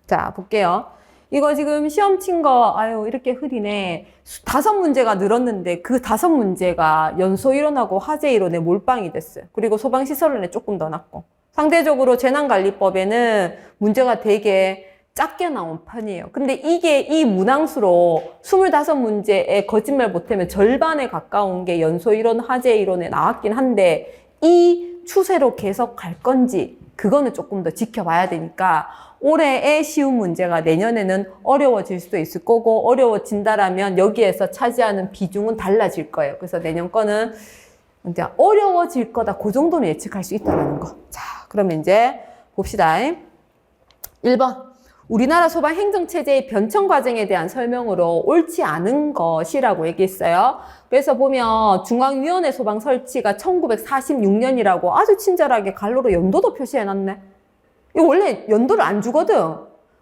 자, 볼게요. 이거 지금 시험 친 거, 아유, 이렇게 흐리네. 5문제가 늘었는데 그 5문제가 연소 이론하고 화재 이론에 몰빵이 됐어요. 그리고 소방시설론에 조금 더 낮고. 상대적으로 재난관리법에는 문제가 되게 작게 나온 편이에요. 근데 이게 이 문항수로 25문제에 거짓말 못하면 절반에 가까운 게 연소 이론, 화재 이론에 나왔긴 한데 이 추세로 계속 갈 건지 그거는 조금 더 지켜봐야 되니까 올해의 쉬운 문제가 내년에는 어려워질 수도 있을 거고 어려워진다라면 여기에서 차지하는 비중은 달라질 거예요. 그래서 내년 거는 이제 어려워질 거다. 그 정도는 예측할 수 있다는 거. 자, 그러면 이제 봅시다. 1번. 우리나라 소방 행정체제의 변천 과정에 대한 설명으로 옳지 않은 것이라고 얘기했어요. 그래서 보면 중앙위원회 소방 설치가 1946년이라고 아주 친절하게 갈로로 연도도 표시해놨네. 이거 원래 연도를 안 주거든.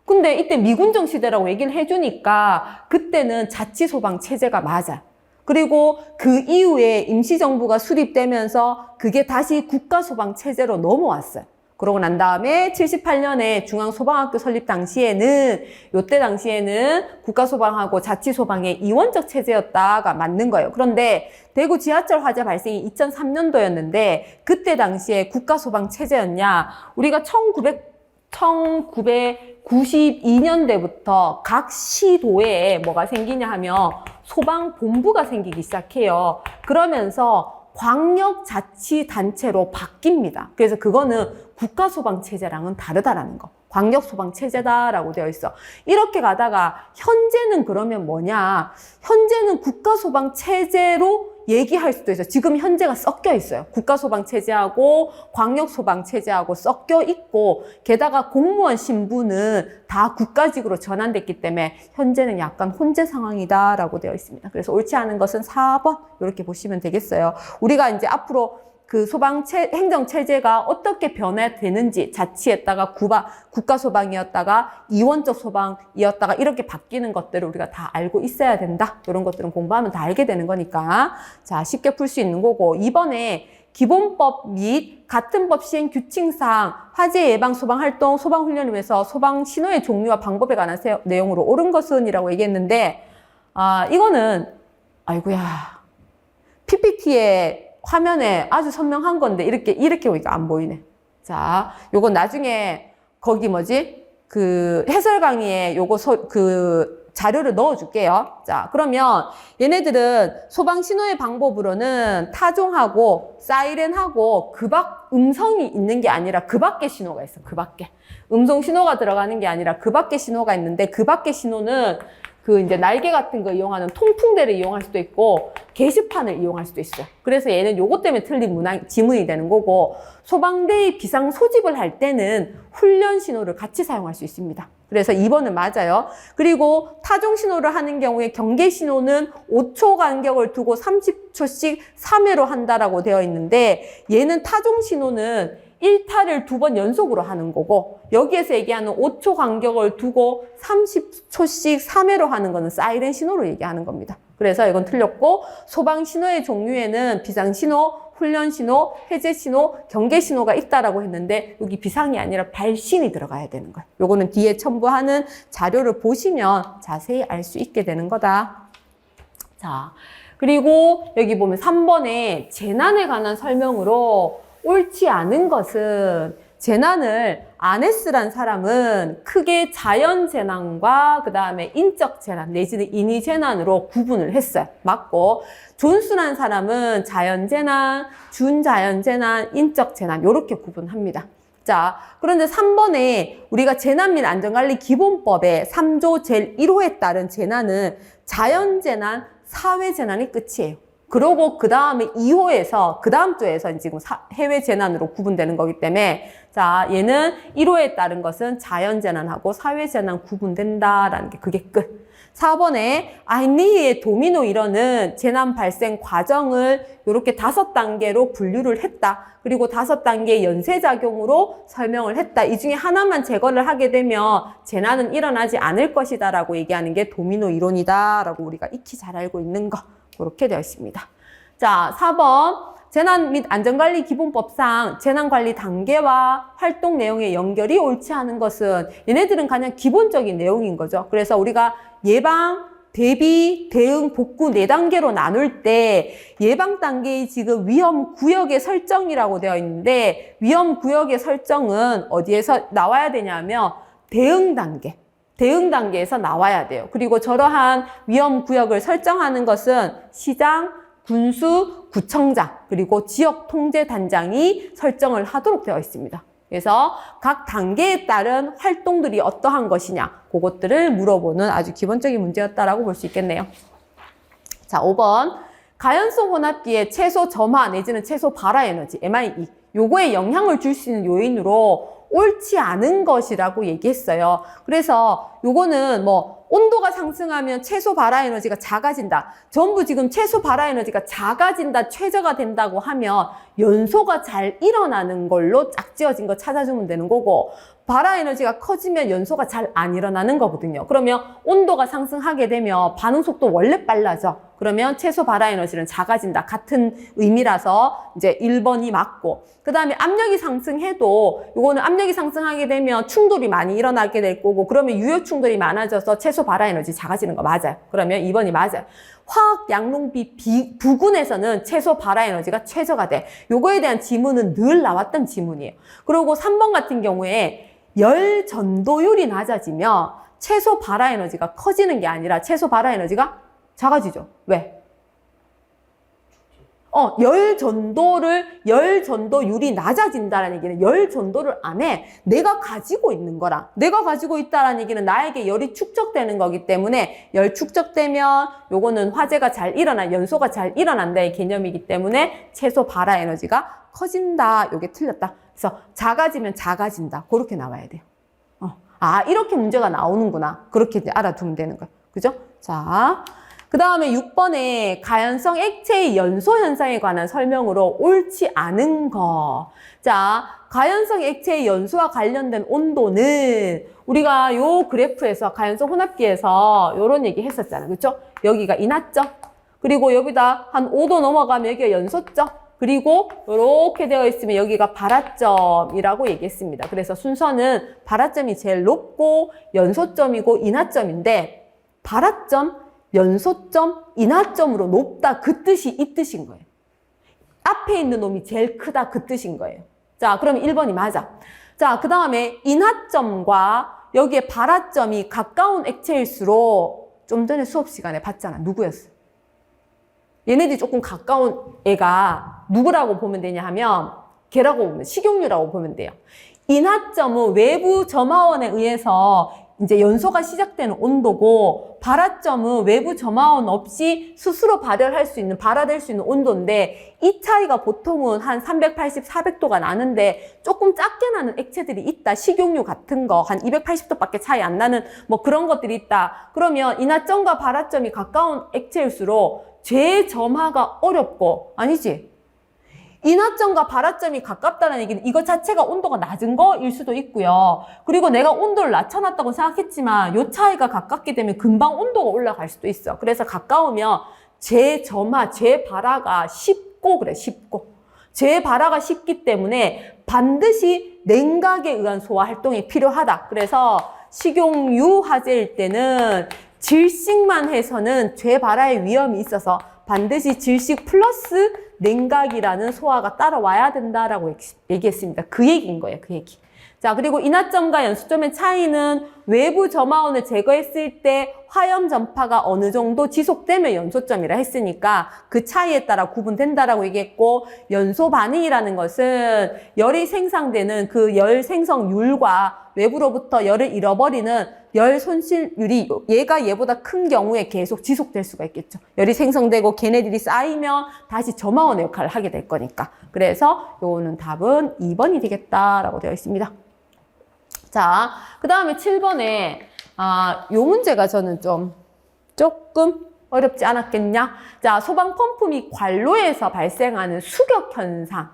근데 이때 미군정 시대라고 얘기를 해주니까 그때는 자치소방 체제가 맞아. 그리고 그 이후에 임시정부가 수립되면서 그게 다시 국가소방 체제로 넘어왔어요. 그러고 난 다음에 78년에 중앙소방학교 설립 당시에는 요때 당시에는 국가소방하고 자치소방의 이원적 체제였다가 맞는 거예요. 그런데 대구 지하철 화재 발생이 2003년도였는데 그때 당시에 국가소방 체제였냐? 우리가 1992년대부터 각 시도에 뭐가 생기냐 하면 소방본부가 생기기 시작해요. 그러면서 광역자치단체로 바뀝니다. 그래서 그거는 국가소방체제랑은 다르다라는 거. 광역소방체제다라고 되어 있어. 이렇게 가다가 현재는 그러면 뭐냐? 현재는 국가소방체제로 얘기할 수도 있어요. 지금 현재가 섞여 있어요. 국가소방체제하고 광역소방체제하고 섞여 있고 게다가 공무원 신분은 다 국가직으로 전환됐기 때문에 현재는 약간 혼재 상황이다라고 되어 있습니다. 그래서 옳지 않은 것은 4번 이렇게 보시면 되겠어요. 우리가 이제 앞으로 그 행정체제가 어떻게 변화되는지 자치했다가 국가소방이었다가 이원적 소방이었다가 이렇게 바뀌는 것들을 우리가 다 알고 있어야 된다. 이런 것들은 공부하면 다 알게 되는 거니까. 자, 쉽게 풀 수 있는 거고. 이번에 기본법 및 같은 법 시행 규칙상 화재 예방 소방 활동 소방 훈련을 위해서 소방 신호의 종류와 방법에 관한 내용으로 옳은 것은 이라고 얘기했는데 이거는 아이고야 PPT에 화면에 아주 선명한 건데 이렇게 보니까 안 보이네. 자, 요건 나중에 거기 그 해설 강의에 요거 자료를 넣어줄게요. 자, 그러면 얘네들은 소방 신호의 방법으로는 타종하고 사이렌하고 음성이 있는 게 아니라 그 밖에 신호가 있어. 그 밖에 음성 신호가 들어가는 게 아니라 그 밖에 신호가 있는데 그 밖에 신호는 그 이제 날개 같은 거 이용하는 통풍대를 이용할 수도 있고 게시판을 이용할 수도 있어요. 그래서 얘는 요것 때문에 틀린 지문이 되는 거고 소방대의 비상 소집을 할 때는 훈련 신호를 같이 사용할 수 있습니다. 그래서 2번은 맞아요. 그리고 타종 신호를 하는 경우에 경계 신호는 5초 간격을 두고 30초씩 3회로 한다라고 되어 있는데 얘는 타종 신호는 1타를 2번 연속으로 하는 거고 여기에서 얘기하는 5초 간격을 두고 30초씩 3회로 하는 거는 사이렌 신호로 얘기하는 겁니다. 그래서 이건 틀렸고 소방 신호의 종류에는 비상 신호, 훈련 신호, 해제 신호, 경계 신호가 있다라고 했는데 여기 비상이 아니라 발신이 들어가야 되는 거예요. 요거는 뒤에 첨부하는 자료를 보시면 자세히 알 수 있게 되는 거다. 자, 그리고 여기 보면 3번에 재난에 관한 설명으로 옳지 않은 것은 재난을 안 했으란 사람은 크게 자연재난과 그 다음에 인적재난 내지는 인위재난으로 구분을 했어요. 맞고 존순한 사람은 자연재난, 준자연재난, 인적재난 이렇게 구분합니다. 자, 그런데 3번에 우리가 재난 및 안전관리 기본법의 3조 제1호에 따른 재난은 자연재난, 사회재난이 끝이에요. 그러고 그 다음에 2호에서 그 다음 주에서 지금 해외 재난으로 구분되는 거기 때문에 자 얘는 1호에 따른 것은 자연재난하고 사회재난 구분된다라는 게 그게 끝. 4번에 아이니히의 도미노 이론은 재난 발생 과정을 이렇게 5단계로 분류를 했다. 그리고 5단계의 연쇄작용으로 설명을 했다. 이 중에 하나만 제거를 하게 되면 재난은 일어나지 않을 것이다 라고 얘기하는 게 도미노 이론이다 라고 우리가 익히 잘 알고 있는 거. 그렇게 되어 있습니다. 자, 4번. 재난 및 안전관리 기본법상 재난관리 단계와 활동 내용의 연결이 옳지 않은 것은 얘네들은 가장 기본적인 내용인 거죠. 그래서 우리가 예방, 대비, 대응, 복구 4단계로 나눌 때 예방 단계의 지금 위험 구역의 설정이라고 되어 있는데 위험 구역의 설정은 어디에서 나와야 되냐면 대응 단계. 대응 단계에서 나와야 돼요. 그리고 저러한 위험 구역을 설정하는 것은 시장, 군수, 구청장, 그리고 지역 통제 단장이 설정을 하도록 되어 있습니다. 그래서 각 단계에 따른 활동들이 어떠한 것이냐, 그것들을 물어보는 아주 기본적인 문제였다라고 볼 수 있겠네요. 자, 5번. 가연성 혼합기의 최소 점화 내지는 최소 발화 에너지, MIE. 요거에 영향을 줄 수 있는 요인으로 옳지 않은 것이라고 얘기했어요. 그래서 요거는 뭐 온도가 상승하면 최소 발화 에너지가 작아진다. 전부 지금 최소 발화 에너지가 작아진다, 최저가 된다고 하면 연소가 잘 일어나는 걸로 짝지어진 거 찾아주면 되는 거고, 발화 에너지가 커지면 연소가 잘 안 일어나는 거거든요. 그러면 온도가 상승하게 되면 반응 속도 원래 빨라져. 그러면 최소 발화 에너지는 작아진다. 같은 의미라서 이제 1번이 맞고, 그 다음에 압력이 상승해도 요거는 압력이 상승하게 되면 충돌이 많이 일어나게 될 거고, 그러면 유효 충돌이 많아져서 최소 발화 에너지 작아지는 거 맞아요. 그러면 2번이 맞아요. 화학 양농비 부근에서는 최소 발화 에너지가 최저가 돼. 요거에 대한 지문은 늘 나왔던 지문이에요. 그리고 3번 같은 경우에 열 전도율이 낮아지면 최소 발화 에너지가 커지는 게 아니라 최소 발화 에너지가 작아지죠. 왜? 열 전도율이 낮아진다는 얘기는 열 전도를 안 해. 내가 가지고 있는 거라. 내가 가지고 있다라는 얘기는 나에게 열이 축적되는 거기 때문에 열 축적되면 요거는 화재가 잘 일어나, 연소가 잘 일어난다의 개념이기 때문에 최소 발화 에너지가 커진다. 요게 틀렸다. 그래서 작아지면 작아진다. 그렇게 나와야 돼요. 이렇게 문제가 나오는구나. 그렇게 이제 알아두면 되는 거예요. 그죠? 자. 그 다음에 6번에 가연성 액체의 연소 현상에 관한 설명으로 옳지 않은 거. 자, 가연성 액체의 연소와 관련된 온도는 우리가 요 그래프에서 가연성 혼합기에서 요런 얘기 했었잖아요. 그렇죠? 여기가 인하점. 그리고 여기다 한 5도 넘어가면 여기가 연소점. 그리고 이렇게 되어 있으면 여기가 발화점이라고 얘기했습니다. 그래서 순서는 발화점이 제일 높고 연소점이고 인하점인데, 발화점, 연소점, 인하점으로 높다, 그 뜻이 이 뜻인 거예요. 앞에 있는 놈이 제일 크다, 그 뜻인 거예요. 자, 그럼 1번이 맞아. 자, 그 다음에 인하점과 여기에 발화점이 가까운 액체일수록 좀 전에 수업 시간에 봤잖아. 누구였어? 얘네들이 조금 가까운 애가 누구라고 보면 되냐 하면 걔라고 보면 식용유라고 보면 돼요. 인하점은 외부 점화원에 의해서 이제 연소가 시작되는 온도고, 발화점은 외부 점화원 없이 스스로 발열할 수 있는, 발화될 수 있는 온도인데, 이 차이가 보통은 한 380, 400도가 나는데 조금 작게 나는 액체들이 있다. 식용유 같은 거 한 280도밖에 차이 안 나는 뭐 그런 것들이 있다. 그러면 인하점과 발화점이 가까운 액체일수록 재점화가 어렵고, 아니지? 인하점과 발화점이 가깝다는 얘기는 이거 자체가 온도가 낮은 거일 수도 있고요. 그리고 내가 온도를 낮춰놨다고 생각했지만 요 차이가 가깝게 되면 금방 온도가 올라갈 수도 있어. 그래서 가까우면 재점화, 재발화가 쉽고 그래, 쉽고. 재발화가 쉽기 때문에 반드시 냉각에 의한 소화 활동이 필요하다. 그래서 식용유 화재일 때는 질식만 해서는 재발화의 위험이 있어서 반드시 질식 플러스 냉각이라는 소화가 따라와야 된다라고 얘기했습니다. 그 얘기인 거예요, 그 얘기. 자, 그리고 인하점과 연소점의 차이는 외부 점화원을 제거했을 때 화염 전파가 어느 정도 지속되면 연소점이라 했으니까 그 차이에 따라 구분된다라고 얘기했고, 연소 반응이라는 것은 열이 생성되는 그 열 생성률과 외부로부터 열을 잃어버리는 열 손실률이 얘가 얘보다 큰 경우에 계속 지속될 수가 있겠죠. 열이 생성되고 걔네들이 쌓이면 다시 점화원의 역할을 하게 될 거니까. 그래서 요거는 답은 2번이 되겠다라고 되어 있습니다. 자, 그 다음에 7번에 요 문제가 저는 조금 어렵지 않았겠냐? 자, 소방 펌프 및 관로에서 발생하는 수격 현상.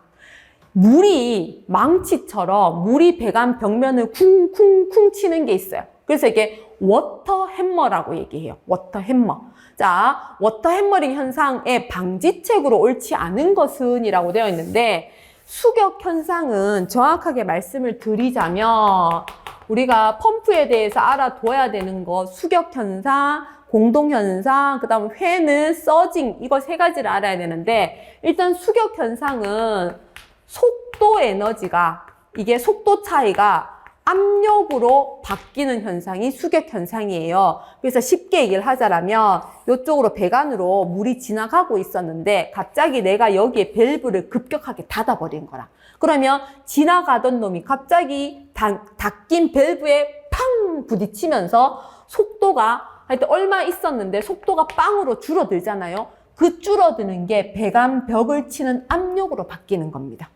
물이 망치처럼 물이 배관 벽면을 쿵쿵쿵 치는 게 있어요. 그래서 이게 워터 해머라고 얘기해요. 워터 해머. 자, 워터 해머링 현상의 방지책으로 옳지 않은 것은 이라고 되어 있는데, 수격 현상은 정확하게 말씀을 드리자면 우리가 펌프에 대해서 알아둬야 되는 거, 수격 현상, 공동 현상, 그 다음에 회는 서징, 이거 세 가지를 알아야 되는데, 일단 수격 현상은 속도 에너지가, 이게 속도 차이가 압력으로 바뀌는 현상이 수격 현상이에요. 그래서 쉽게 얘기를 하자면 이쪽으로 배관으로 물이 지나가고 있었는데 갑자기 내가 여기에 밸브를 급격하게 닫아버린 거라. 그러면 지나가던 놈이 갑자기 닫긴 밸브에 팡 부딪히면서 속도가 하여튼 얼마 있었는데 속도가 빵으로 줄어들잖아요. 그 줄어드는 게 배관 벽을 치는 압력으로 바뀌는 겁니다.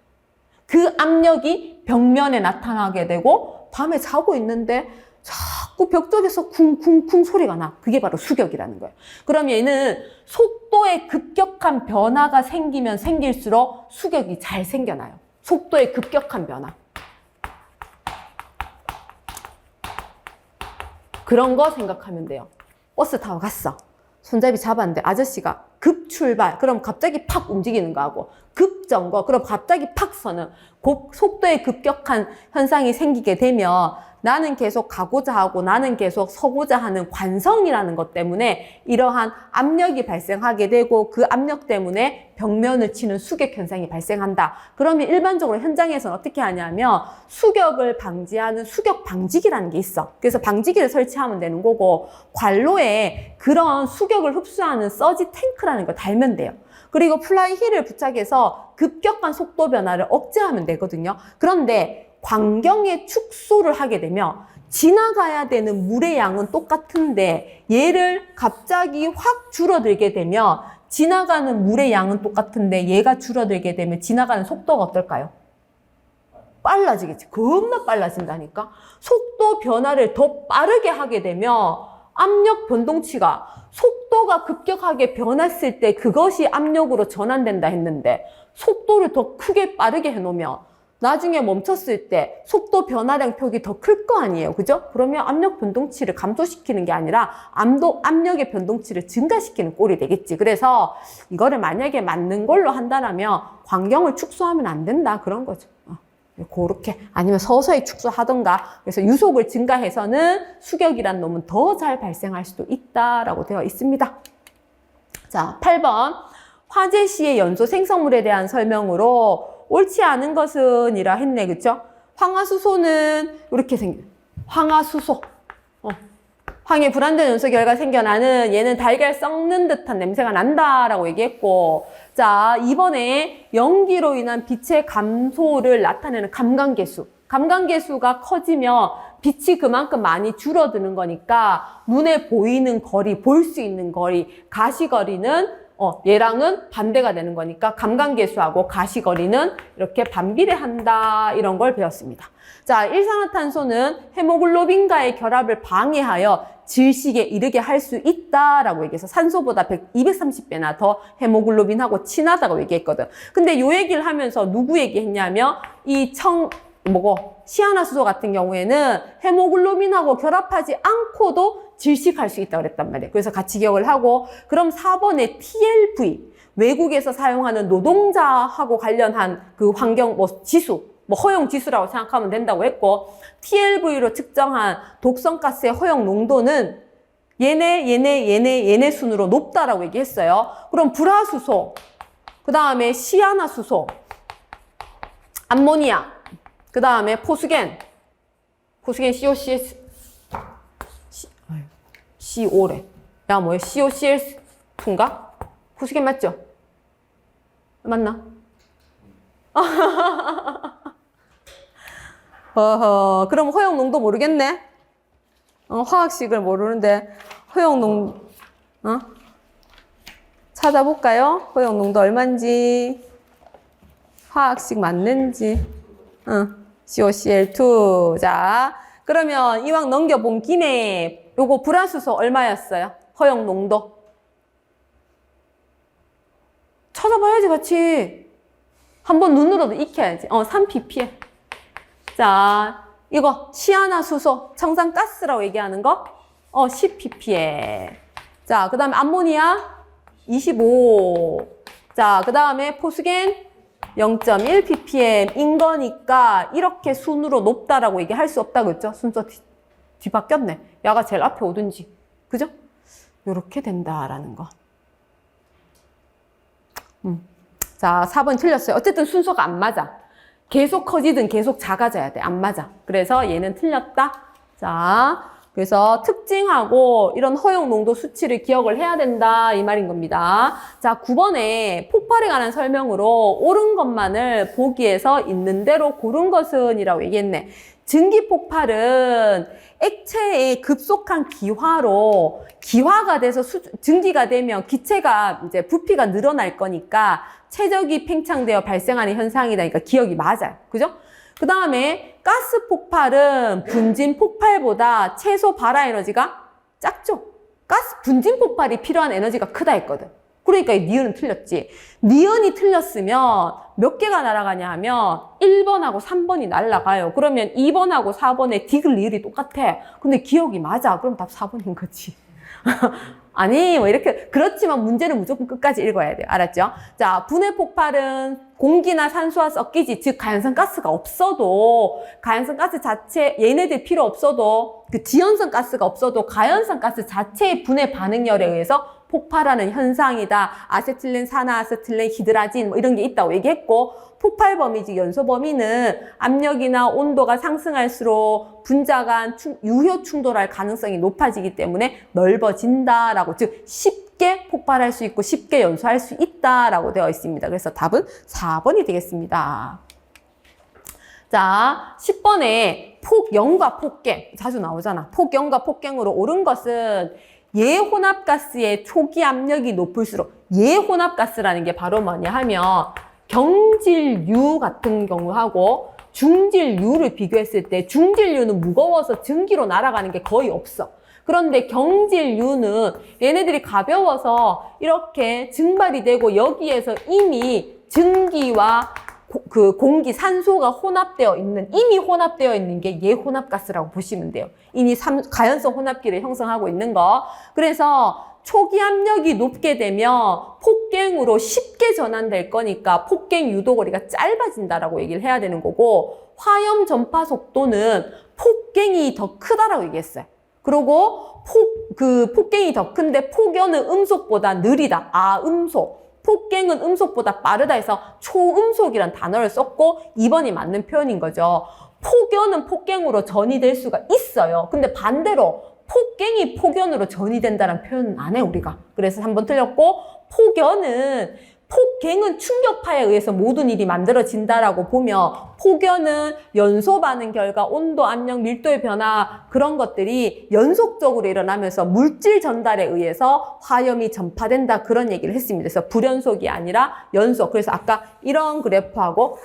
그 압력이 벽면에 나타나게 되고 밤에 자고 있는데 자꾸 벽 쪽에서 쿵쿵쿵 소리가 나. 그게 바로 수격이라는 거예요. 그럼 얘는 속도의 급격한 변화가 생기면 생길수록 수격이 잘 생겨나요. 속도의 급격한 변화. 그런 거 생각하면 돼요. 버스 타고 갔어. 손잡이 잡았는데 아저씨가 급 출발. 그럼 갑자기 팍 움직이는 거하고 급 점거. 그럼 갑자기 팍 서는 속도의 급격한 현상이 생기게 되면 나는 계속 가고자 하고 나는 계속 서고자 하는 관성이라는 것 때문에 이러한 압력이 발생하게 되고 그 압력 때문에 벽면을 치는 수격 현상이 발생한다. 그러면 일반적으로 현장에서는 어떻게 하냐면 수격을 방지하는 수격 방지기라는 게 있어. 그래서 방지기를 설치하면 되는 거고 관로에 그런 수격을 흡수하는 서지 탱크라는 걸 달면 돼요. 그리고 플라이 힐을 부착해서 급격한 속도 변화를 억제하면 되거든요. 그런데 광경의 축소를 하게 되면 지나가야 되는 물의 양은 똑같은데 얘를 갑자기 확 줄어들게 되면 지나가는 물의 양은 똑같은데 얘가 줄어들게 되면 지나가는 속도가 어떨까요? 빨라지겠지. 겁나 빨라진다니까. 속도 변화를 더 빠르게 하게 되면 압력 변동치가 속도가 급격하게 변했을 때 그것이 압력으로 전환된다 했는데 속도를 더 크게 빠르게 해놓으면 나중에 멈췄을 때 속도 변화량 폭이 더 클 거 아니에요. 그죠? 그러면 압력 변동치를 감소시키는 게 아니라 압력의 변동치를 증가시키는 꼴이 되겠지. 그래서 이거를 만약에 맞는 걸로 한다면 광경을 축소하면 안 된다. 그런 거죠. 그렇게 아니면 서서히 축소하던가. 그래서 유속을 증가해서는 수격이란 놈은 더 잘 발생할 수도 있다라고 되어 있습니다. 자, 8번. 화재 시의 연소 생성물에 대한 설명으로 옳지 않은 것은 이라 했네. 그쵸? 황화수소는 이렇게 생겨. 황화수소. 황의 불안전 연소 결과 생겨나는 얘는 달걀 썩는 듯한 냄새가 난다라고 얘기했고, 자, 이번에 연기로 인한 빛의 감소를 나타내는 감광계수. 감광계수가 커지면 빛이 그만큼 많이 줄어드는 거니까 눈에 보이는 거리, 볼 수 있는 거리, 가시거리는 얘랑은 반대가 되는 거니까 감광계수하고 가시거리는 이렇게 반비례한다. 이런 걸 배웠습니다. 자, 일산화탄소는 헤모글로빈과의 결합을 방해하여 질식에 이르게 할 수 있다라고 얘기해서 산소보다 230배나 더 헤모글로빈하고 친하다고 얘기했거든. 근데 요 얘기를 하면서 누구 얘기했냐면 시아나수소 같은 경우에는 헤모글로빈하고 결합하지 않고도 질식할 수 있다고 그랬단 말이에요. 그래서 같이 기억을 하고, 그럼 4번에 TLV, 외국에서 사용하는 노동자하고 관련한 그 환경 지수, 허용 지수라고 생각하면 된다고 했고, TLV로 측정한 독성가스의 허용 농도는 얘네 순으로 높다라고 얘기했어요. 그럼 불화수소, 그 다음에 시아나수소, 암모니아, 그 다음에 포수겐 COCS, CO래. 야, 뭐야? COCS2인가? 포수겐 맞죠? 맞나? 그럼 허용 농도 모르겠네? 화학식을 모르는데, 허용 농도, 찾아볼까요? 허용 농도 얼마인지, 화학식 맞는지, COCl2. 자, 그러면 이왕 넘겨본 김에, 요거 불화수소 얼마였어요? 허용 농도. 찾아봐야지, 같이. 한번 눈으로도 익혀야지. 3ppm. 자, 이거 시아나수소, 청산가스라고 얘기하는 거 10ppm. 자, 그 다음에 암모니아 25. 자, 그 다음에 포스겐 0.1ppm인 거니까 이렇게 순으로 높다라고 얘기할 수 없다 그랬죠? 순서 뒤바뀌었네. 야가 제일 앞에 오든지. 그죠? 요렇게 된다라는 거. 자, 4번 틀렸어요. 어쨌든 순서가 안 맞아. 계속 커지든 계속 작아져야 돼. 안 맞아. 그래서 얘는 틀렸다. 자, 그래서 특징하고 이런 허용 농도 수치를 기억을 해야 된다. 이 말인 겁니다. 자, 9번에 폭발에 관한 설명으로 옳은 것만을 보기에서 있는 대로 고른 것은 이라고 얘기했네. 증기 폭발은 액체의 급속한 기화로 기화가 돼서 증기가 되면 기체가 이제 부피가 늘어날 거니까 최적이 팽창되어 발생하는 현상이다니까 기억이 맞아요. 그죠? 그 다음에 가스 폭발은 분진 폭발보다 최소 발화 에너지가 작죠? 분진 폭발이 필요한 에너지가 크다 했거든. 그러니까 이 니은은 틀렸지. 니은이 틀렸으면 몇 개가 날아가냐 하면 1번하고 3번이 날아가요. 그러면 2번하고 4번의 디귿 리을이 똑같아. 근데 기억이 맞아. 그럼 답 4번인 거지. 아니, 뭐 이렇게. 그렇지만 문제는 무조건 끝까지 읽어야 돼요. 알았죠? 자, 분해 폭발은 공기나 산소와 섞이지, 즉 가연성 가스가 없어도, 가연성 가스 자체, 얘네들 필요 없어도, 그 지연성 가스가 없어도 가연성 가스 자체의 분해 반응열에 의해서 폭발하는 현상이다. 아세틸렌, 산화아세틸렌, 히드라진 뭐 이런 게 있다고 얘기했고, 폭발 범위, 즉 연소 범위는 압력이나 온도가 상승할수록 분자 간 유효 충돌할 가능성이 높아지기 때문에 넓어진다라고, 즉 쉽게 폭발할 수 있고 쉽게 연소할 수 있다라고 되어 있습니다. 그래서 답은 4번이 되겠습니다. 자, 10번에 폭염과 폭갱 자주 나오잖아. 폭염과 폭갱으로 옳은 것은 예혼합가스의 초기 압력이 높을수록, 예혼합가스라는 게 바로 뭐냐 하면 경질유 같은 경우하고 중질유를 비교했을 때 중질유는 무거워서 증기로 날아가는 게 거의 없어. 그런데 경질유는 얘네들이 가벼워서 이렇게 증발이 되고 여기에서 이미 증기와 그 공기, 산소가 혼합되어 있는, 이미 혼합되어 있는 게 예혼합가스라고 보시면 돼요. 이미 가연성 혼합기를 형성하고 있는 거. 그래서 초기 압력이 높게 되면 폭갱으로 쉽게 전환될 거니까 폭갱 유도거리가 짧아진다라고 얘기를 해야 되는 거고, 화염 전파 속도는 폭갱이 더 크다라고 얘기했어요. 그리고 폭갱이 더 큰데 폭연은 음속보다 느리다. 음속. 폭갱은 음속보다 빠르다 해서 초음속이란 단어를 썼고 2번이 맞는 표현인 거죠. 폭연은 폭갱으로 전이될 수가 있어요. 근데 반대로 폭갱이 폭연으로 전이된다는 표현은 안 해, 우리가. 그래서 3번 틀렸고, 폭갱은 충격파에 의해서 모든 일이 만들어진다라고 보면, 폭연은 연소 반응 결과 온도, 압력, 밀도의 변화, 그런 것들이 연속적으로 일어나면서 물질 전달에 의해서 화염이 전파된다, 그런 얘기를 했습니다. 그래서 불연속이 아니라 연속. 그래서 아까 이런 그래프하고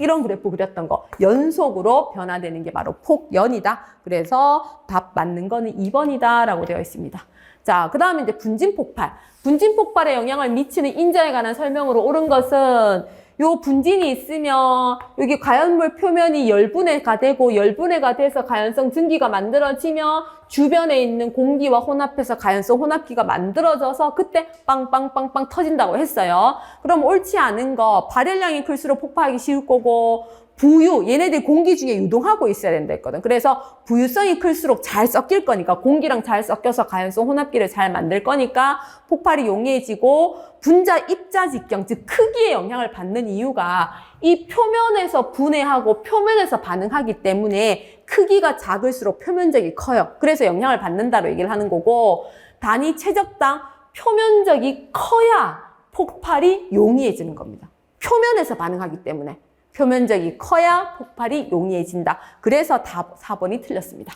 이런 그래프 그렸던 거, 연속으로 변화되는 게 바로 폭연이다. 그래서 답 맞는 거는 2번이다 라고 되어 있습니다. 자, 그 다음에 이제 분진폭발. 분진폭발에 영향을 미치는 인자에 관한 설명으로 옳은 것은, 요 분진이 있으면 여기 가연물 표면이 열분해가 되고, 열분해가 돼서 가연성 증기가 만들어지면 주변에 있는 공기와 혼합해서 가연성 혼합기가 만들어져서 그때 빵빵빵빵 터진다고 했어요. 그럼 옳지 않은 거, 발열량이 클수록 폭파하기 쉬울 거고, 부유, 얘네들 공기 중에 유동하고 있어야 된다 했거든. 그래서 부유성이 클수록 잘 섞일 거니까, 공기랑 잘 섞여서 가연성 혼합기를 잘 만들 거니까 폭발이 용이해지고, 분자 입자 직경, 즉 크기에 영향을 받는 이유가 이 표면에서 분해하고 표면에서 반응하기 때문에 크기가 작을수록 표면적이 커요. 그래서 영향을 받는다로 얘기를 하는 거고, 단위 최적당 표면적이 커야 폭발이 용이해지는 겁니다. 표면에서 반응하기 때문에. 표면적이 커야 폭발이 용이해진다. 그래서 답 4번이 틀렸습니다.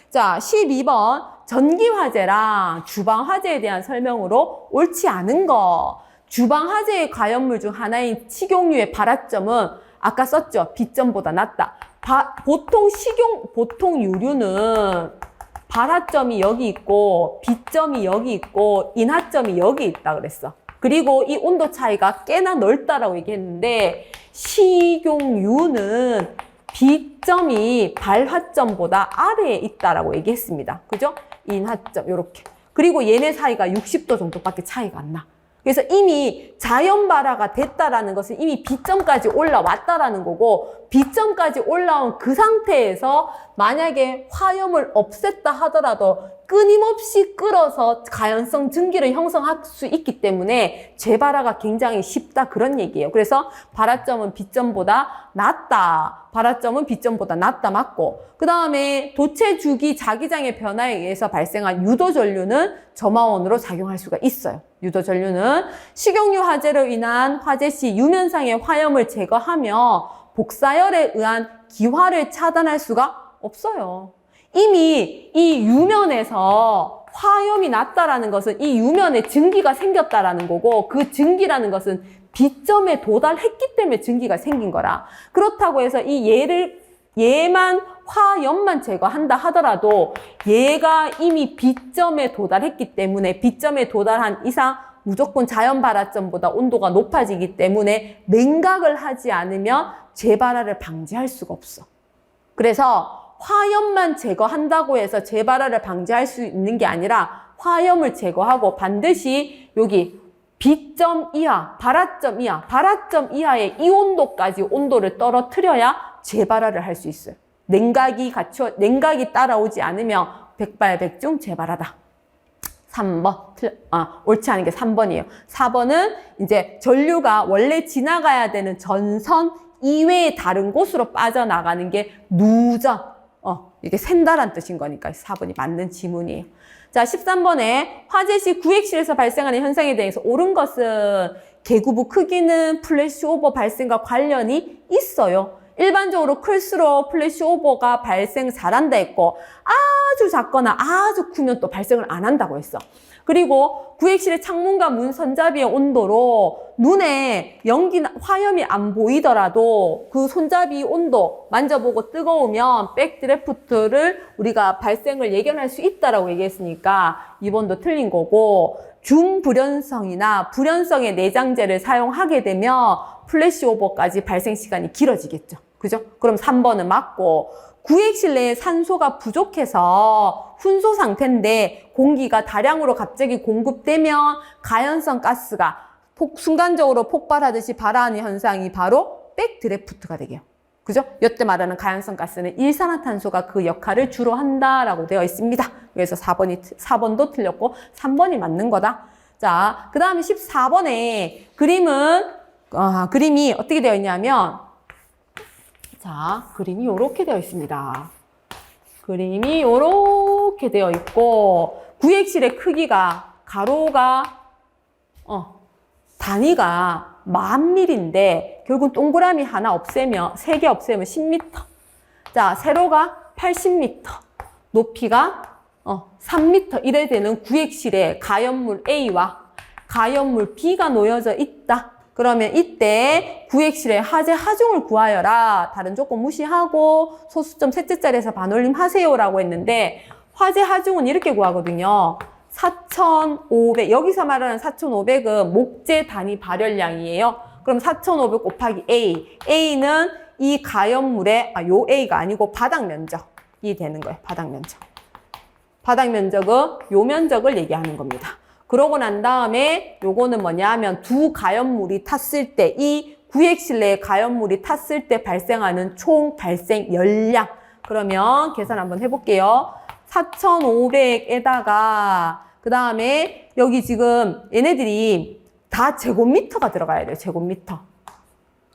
자, 12번 전기화재랑 주방화재에 대한 설명으로 옳지 않은 거. 주방화재의 가연물 중 하나인 식용유의 발화점은 아까 썼죠? B점보다 낮다. 보통 유류는 발화점이 여기 있고 B점이 여기 있고 인하점이 여기 있다 그랬어. 그리고 이 온도 차이가 꽤나 넓다라고 얘기했는데 식용유는 B점이 발화점보다 아래에 있다라고 얘기했습니다. 그죠? 인화점 요렇게. 그리고 얘네 사이가 60도 정도밖에 차이가 안 나. 그래서 이미 자연 발화가 됐다라는 것은 이미 B점까지 올라왔다라는 거고, B점까지 올라온 그 상태에서 만약에 화염을 없앴다 하더라도 끊임없이 끌어서 가연성 증기를 형성할 수 있기 때문에 재발화가 굉장히 쉽다, 그런 얘기예요. 그래서 발화점은 B점보다 낮다. 발화점은 B점보다 낮다 맞고, 그 다음에 도체 주기 자기장의 변화에 의해서 발생한 유도전류는 점화원으로 작용할 수가 있어요. 유도전류는 식용유 화재로 인한 화재 시 유면상의 화염을 제거하며 복사열에 의한 기화를 차단할 수가 없어요. 이미 이 유면에서 화염이 났다라는 것은 이 유면에 증기가 생겼다라는 거고, 그 증기라는 것은 B점에 도달했기 때문에 증기가 생긴 거라. 그렇다고 해서 얘만 화염만 제거한다 하더라도 얘가 이미 B점에 도달했기 때문에 B점에 도달한 이상 무조건 자연 발화점보다 온도가 높아지기 때문에 냉각을 하지 않으면 재발화를 방지할 수가 없어. 그래서 화염만 제거한다고 해서 재발화를 방지할 수 있는 게 아니라 화염을 제거하고 반드시 여기 B점 이하, 발화점 이하, 발화점 이하의 이 온도까지 온도를 떨어뜨려야 재발화를 할 수 있어요. 냉각이 따라오지 않으면 백발백중 재발하다. 3번. 옳지 않은 게 3번이에요. 4번은 이제 전류가 원래 지나가야 되는 전선 이외의 다른 곳으로 빠져나가는 게 누전. 이게 샌다란 뜻인 거니까 4번이 맞는 지문이에요. 자, 13번에 화재 시 구획실에서 발생하는 현상에 대해서 옳은 것은 계구부 크기는 플래시오버 발생과 관련이 있어요. 일반적으로 클수록 플래시오버가 발생 잘한다 했고, 아주 작거나 아주 크면 또 발생을 안 한다고 했어. 그리고 구획실의 창문과 문 손잡이의 온도로 눈에 연기나 화염이 안 보이더라도 그 손잡이 온도 만져보고 뜨거우면 백드래프트를 우리가 발생을 예견할 수 있다라고 얘기했으니까 2번도 틀린 거고, 중불연성이나 불연성의 내장재를 사용하게 되면 플래시오버까지 발생 시간이 길어지겠죠. 그죠? 그럼 3번은 맞고, 구획실 내에 산소가 부족해서 훈소 상태인데 공기가 다량으로 갑자기 공급되면 가연성 가스가 순간적으로 폭발하듯이 발화하는 현상이 바로 백드래프트가 되게요. 그죠? 이때 말하는 가연성 가스는 일산화탄소가 그 역할을 주로 한다라고 되어 있습니다. 그래서 4번도 틀렸고 3번이 맞는 거다. 자, 그 다음에 14번에 그림이 어떻게 되어 있냐면, 자, 그림이 이렇게 되어 있습니다. 그림이 이렇게 되어 있고, 구획실의 크기가, 가로가, 단위가 10,000mm인데, 결국 동그라미 하나 없애면, 3개 없애면 10m. 자, 세로가 80m, 높이가 3m. 이래 되는 구획실에 가연물 A와 가연물 B가 놓여져 있다. 그러면 이때 구획실의 화재 하중을 구하여라. 다른 조건 무시하고 소수점 셋째 자리에서 반올림 하세요라고 했는데, 화재 하중은 이렇게 구하거든요. 4,500, 여기서 말하는 4,500은 목재 단위 발열량이에요. 그럼 4,500 곱하기 A. A는 이 가연물의, 요 A가 아니고 바닥 면적이 되는 거예요. 바닥 면적. 바닥 면적은 요 면적을 얘기하는 겁니다. 그러고 난 다음에 요거는 뭐냐 하면 두 가연물이 탔을 때, 이 구획실 내에 가연물이 탔을 때 발생하는 총 발생 열량. 그러면 계산 한번 해볼게요. 4,500에다가 그 다음에 여기 지금 얘네들이 다 제곱미터가 들어가야 돼요. 제곱미터.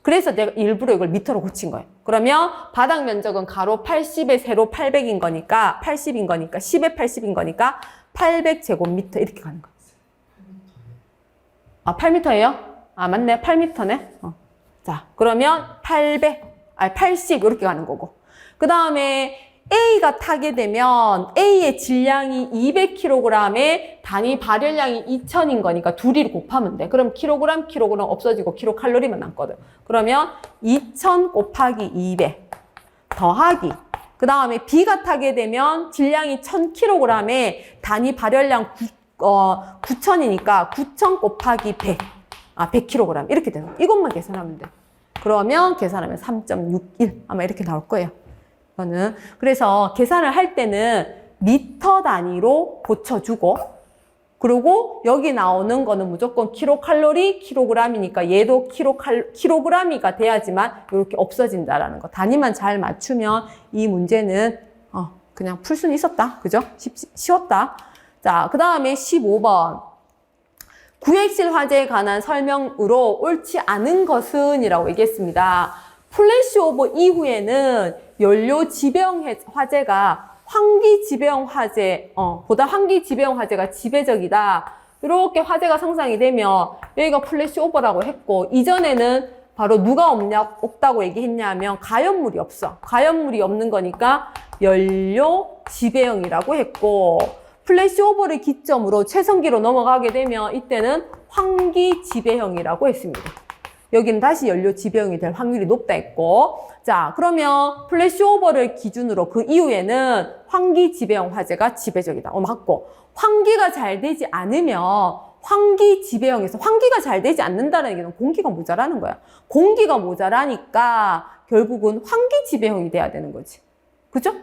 그래서 내가 일부러 이걸 미터로 고친 거예요. 그러면 바닥 면적은 가로 80에 세로 800인 거니까 80인 거니까 10에 80인 거니까 800제곱미터 이렇게 가는 거예요. 8m예요? 맞네. 8m네. 자, 그러면 80 이렇게 가는 거고. 그 다음에 A가 타게 되면 A의 질량이 200kg에 단위 발열량이 2000인 거니까 둘이 곱하면 돼. 그럼 킬로그램 없어지고 킬로칼로리만 남거든. 그러면 2000 곱하기 200 더하기, 그 다음에 B가 타게 되면 질량이 1000kg에 단위 발열량 9,000이니까 9,000 곱하기 100. 100kg. 이렇게 돼요. 이것만 계산하면 돼. 그러면 계산하면 3.61. 아마 이렇게 나올 거예요. 이거는. 그래서 계산을 할 때는 미터 단위로 고쳐주고, 그리고 여기 나오는 거는 무조건 킬로칼로리, 킬로그램이니까 얘도 킬로그램이가 돼야지만 이렇게 없어진다라는 거. 단위만 잘 맞추면 이 문제는 그냥 풀 수는 있었다. 그죠? 쉬웠다. 자, 그 다음에 15번. 구획실 화재에 관한 설명으로 옳지 않은 것은 이라고 얘기했습니다. 플래시오버 이후에는 연료 지배형 화재가 환기 지배형 화재, 보다 환기 지배형 화재가 지배적이다. 이렇게 화재가 상상이 되면 여기가 플래시오버라고 했고, 이전에는 바로 누가 없다고 얘기했냐면 가연물이 없어. 가연물이 없는 거니까 연료 지배형이라고 했고, 플래시오버를 기점으로 최성기로 넘어가게 되면 이때는 환기 지배형이라고 했습니다. 여기는 다시 연료 지배형이 될 확률이 높다 했고, 자, 그러면 플래시오버를 기준으로 그 이후에는 환기 지배형 화재가 지배적이다. 맞고, 환기가 잘 되지 않으면 환기 지배형에서 환기가 잘 되지 않는다는 얘기는 공기가 모자라는 거야. 공기가 모자라니까 결국은 환기 지배형이 돼야 되는 거지. 그죠?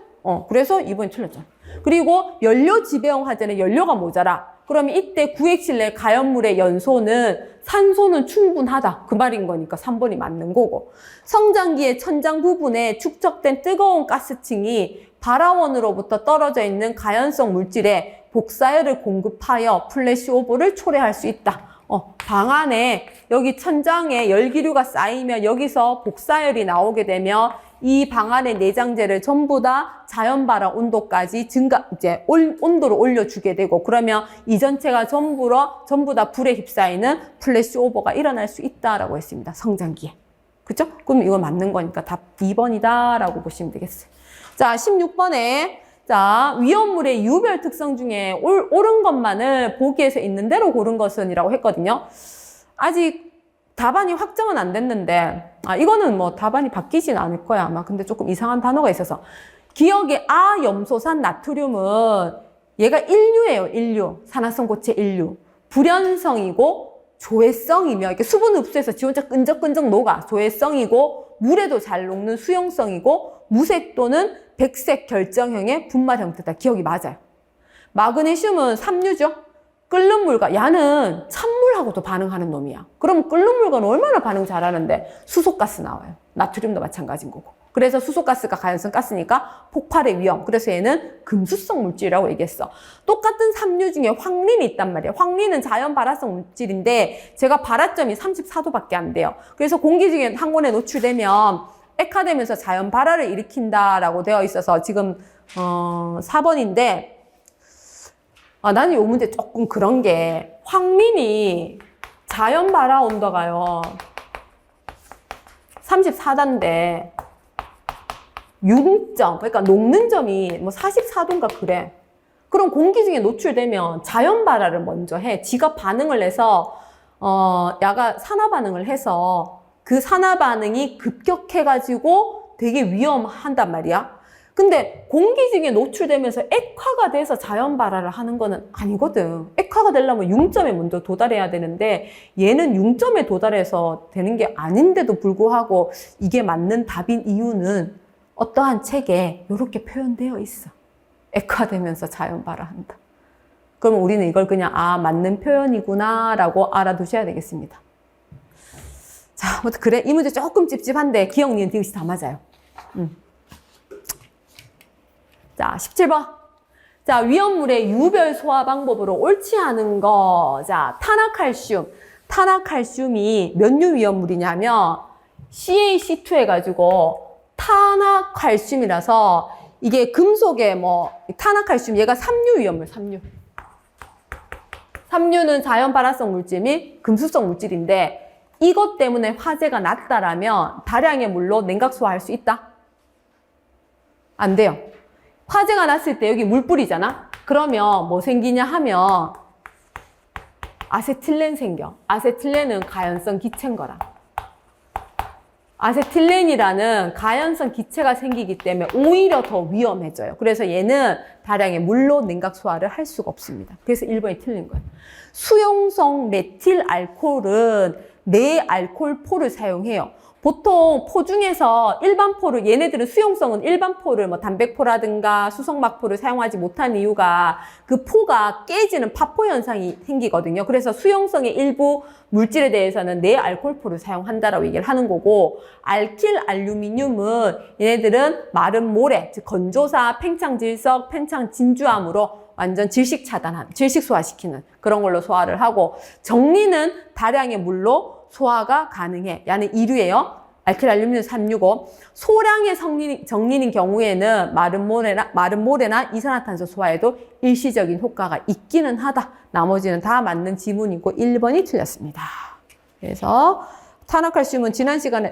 그래서 이번에 틀렸잖아. 그리고 연료 지배형 화재는 연료가 모자라. 그러면 이때 구획실 내 가연물의 연소는 산소는 충분하다. 그 말인 거니까 3번이 맞는 거고. 성장기의 천장 부분에 축적된 뜨거운 가스층이 발화원으로부터 떨어져 있는 가연성 물질에 복사열을 공급하여 플래시오버를 초래할 수 있다. 방 안에 여기 천장에 열기류가 쌓이면 여기서 복사열이 나오게 되면 이 방 안의 내장재를 전부 다 자연 발화 온도까지 온도를 올려주게 되고, 그러면 이 전체가 전부 다 불에 휩싸이는 플래시오버가 일어날 수 있다라고 했습니다. 성장기에. 그죠? 그럼 이거 맞는 거니까 답 2번이다라고 보시면 되겠어요. 자, 16번에 자, 위험물의 유별 특성 중에 옳은 것만을 보기에서 있는 대로 고른 것은 이라고 했거든요. 아직 답안이 확정은 안 됐는데, 이거는 뭐 답안이 바뀌진 않을 거야, 아마. 근데 조금 이상한 단어가 있어서. 기억의 아염소산 나트륨은 얘가 인류예요, 인류. 산화성 고체 인류. 불연성이고 조회성이며, 이렇게 수분 흡수해서 지 혼자 끈적끈적 녹아. 조회성이고, 물에도 잘 녹는 수용성이고, 무색 또는 백색 결정형의 분말 형태다. 기억이 맞아요. 마그네슘은 삼류죠. 끓는 물과, 야는 찬물하고도 반응하는 놈이야. 그럼 끓는 물과는 얼마나 반응 잘하는데 수소가스 나와요. 나트륨도 마찬가지인 거고. 그래서 수소가스가 가연성 가스니까 폭발의 위험. 그래서 얘는 금수성 물질이라고 얘기했어. 똑같은 삼류 중에 황린이 있단 말이에요. 황린은 자연 발화성 물질인데 제가 발화점이 34도밖에 안 돼요. 그래서 공기 중에 항원에 노출되면 액화되면서 자연 발화를 일으킨다라고 되어 있어서 지금 4번인데, 나는 이 문제 조금 그런 게, 황린이 자연 발화 온도가요 34도인데 6점, 그러니까 녹는 점이 뭐 44도인가 그래. 그럼 공기 중에 노출되면 자연 발화를 먼저 해. 지가 반응을 해서 야가 산화 반응을 해서 그 산화 반응이 급격해가지고 되게 위험한단 말이야. 근데 공기 중에 노출되면서 액화가 돼서 자연 발화를 하는 거는 아니거든. 액화가 되려면 6점에 먼저 도달해야 되는데 얘는 6점에 도달해서 되는 게 아닌데도 불구하고 이게 맞는 답인 이유는 어떠한 책에 이렇게 표현되어 있어. 액화되면서 자연 발화한다. 그럼 우리는 이걸 그냥 맞는 표현이구나 라고 알아두셔야 되겠습니다. 자, 그래. 이 문제 조금 찝찝한데 기억, 니은, 디귿이 다 맞아요. 자, 17번. 자, 위험물의 유별 소화 방법으로 옳지 않은 거. 자, 탄화칼슘. 탄화칼슘이 몇 류 위험물이냐면 CaC2 해가지고 탄화칼슘이라서 이게 금속의 탄화칼슘 얘가 3류 위험물, 3류. 3류는 자연 발화성 물질 및 금수성 물질인데 이것 때문에 화재가 났다라면 다량의 물로 냉각 소화할 수 있다? 안 돼요. 화재가 났을 때 여기 물 뿌리잖아? 그러면 뭐 생기냐 하면 아세틸렌 생겨. 아세틸렌은 가연성 기체인 거라. 아세틸렌이라는 가연성 기체가 생기기 때문에 오히려 더 위험해져요. 그래서 얘는 다량의 물로 냉각 소화를 할 수가 없습니다. 그래서 1번이 틀린 거예요. 수용성 메틸 알코올은 네 알코올포를 사용해요. 보통 포 중에서 일반 포를, 얘네들은 수용성은 일반 포를 뭐 단백포라든가 수성막포를 사용하지 못한 이유가 그 포가 깨지는 파포 현상이 생기거든요. 그래서 수용성의 일부 물질에 대해서는 네 알코올포를 사용한다라고 얘기를 하는 거고, 알킬 알루미늄은 얘네들은 마른 모래, 즉 건조사, 팽창질석, 팽창진주암으로 완전 질식 차단한, 질식 소화시키는 그런 걸로 소화를 하고, 정리는 다량의 물로 소화가 가능해. 야는 이류예요. 알킬알루미늄 365. 소량의 정리인 경우에는 마른 모래나 이산화탄소 소화에도 일시적인 효과가 있기는 하다. 나머지는 다 맞는 지문이고 1번이 틀렸습니다. 그래서 탄화칼슘은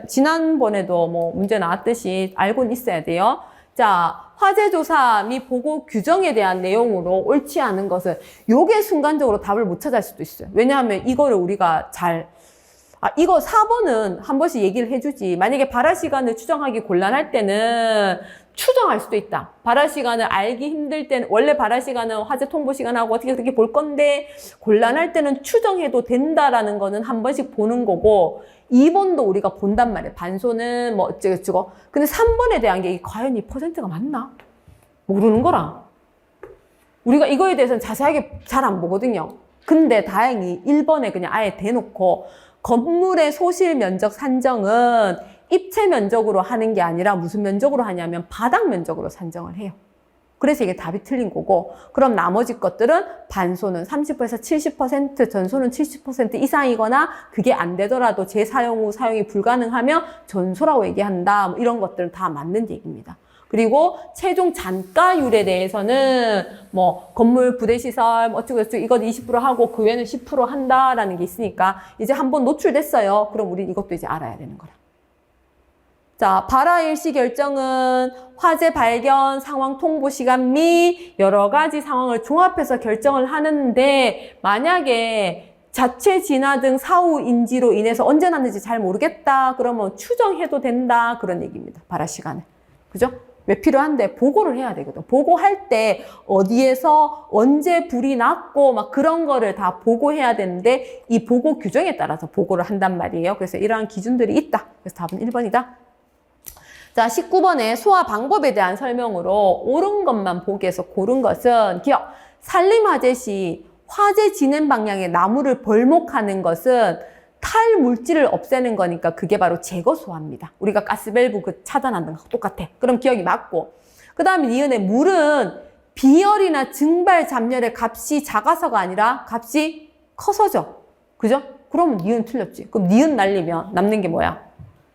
지난번에도 뭐 문제 나왔듯이 알고는 있어야 돼요. 자, 화재조사 및 보고 규정에 대한 내용으로 옳지 않은 것은 요게 순간적으로 답을 못 찾을 수도 있어요. 왜냐하면 이거를 우리가 이거 4번은 한 번씩 얘기를 해주지. 만약에 발화 시간을 추정하기 곤란할 때는 추정할 수도 있다. 발화 시간을 알기 힘들 때는, 원래 발화 시간은 화재 통보 시간하고 어떻게 볼 건데 곤란할 때는 추정해도 된다라는 거는 한 번씩 보는 거고, 2번도 우리가 본단 말이에요. 반소는 뭐 어쩌고저쩌고. 근데 3번에 대한 게 과연 이 퍼센트가 맞나? 모르는 거라. 우리가 이거에 대해서는 자세하게 잘 안 보거든요. 근데 다행히 1번에 그냥 아예 대놓고 건물의 소실 면적 산정은 입체 면적으로 하는 게 아니라 무슨 면적으로 하냐면 바닥 면적으로 산정을 해요. 그래서 이게 답이 틀린 거고, 그럼 나머지 것들은 반소는 30%에서 70%, 전소는 70% 이상이거나 그게 안 되더라도 재사용 후 사용이 불가능하면 전소라고 얘기한다. 뭐 이런 것들은 다 맞는 얘기입니다. 그리고 최종 잔가율에 대해서는 뭐 건물 부대시설 어쩌고저쩌고 이것 20% 하고 그 외에는 10% 한다라는 게 있으니까 이제 한번 노출됐어요. 그럼 우린 이것도 이제 알아야 되는 거라. 자, 발화 일시 결정은 화재 발견, 상황 통보 시간 및 여러 가지 상황을 종합해서 결정을 하는데, 만약에 자체 진화 등 사후 인지로 인해서 언제 났는지 잘 모르겠다. 그러면 추정해도 된다. 그런 얘기입니다. 발화 시간을. 그죠? 왜 필요한데 보고를 해야 되거든. 보고할 때 어디에서 언제 불이 났고 막 그런 거를 다 보고해야 되는데, 이 보고 규정에 따라서 보고를 한단 말이에요. 그래서 이러한 기준들이 있다. 그래서 답은 1번이다. 자, 19번에 소화 방법에 대한 설명으로 옳은 것만 보기에서 고른 것은, 기억, 산림화재 시 화재 진행 방향에 나무를 벌목하는 것은 탈 물질을 없애는 거니까 그게 바로 제거 소화입니다. 우리가 가스밸브 그 차단하는 거 똑같아. 그럼 기억이 맞고, 그 다음에 니은의 물은 비열이나 증발 잡열의 값이 작아서가 아니라 값이 커서죠. 그죠? 그러면 니은 틀렸지. 그럼 니은 날리면 남는 게 뭐야?